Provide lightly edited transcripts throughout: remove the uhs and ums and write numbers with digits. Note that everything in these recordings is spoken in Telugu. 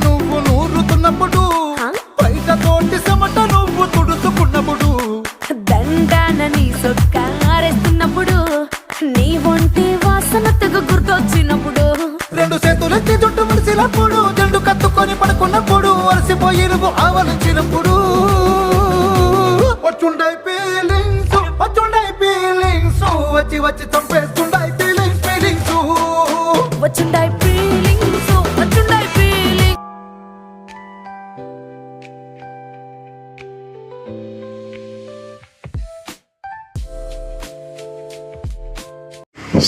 నువ్వు నూరుతున్నప్పుడు, బయట తోటి చెమట నువ్వు తుడుచుకున్నప్పుడు, దండాన నీ సొక్క ఆరేస్తున్నప్పుడు, నీ ఒంటి వాసన తెగ గుర్తొచ్చినప్పుడు, రెండు చేతులెత్తి జుట్టు ముడిసినప్పుడు, జెండు కత్తుకొని పడుకున్నప్పుడు, అలసిపోయి నువ్వు ఆవలించినప్పుడు, వచ్చుండై ఫీలింగ్స్, వచ్చుండై ఫీలింగ్స్, వచ్చి వచ్చి చంపేస్తుండై ఫీలింగ్స్, ఫీలింగ్స్, వచ్చుండాయి ఫీలింగ్స్, వచ్చుండాయి ఫీలింగ్స్.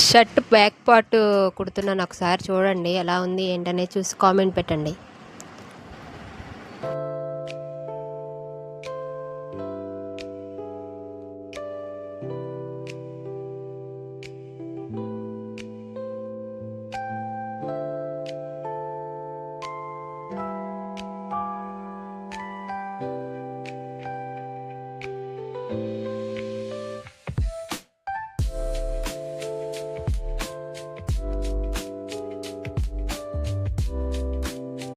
షర్ట్ బ్యాక్ పార్ట్ కుడుతున్నాను, ఒకసారి చూడండి ఎలా ఉంది ఏంటనే చూసి కామెంట్ పెట్టండి.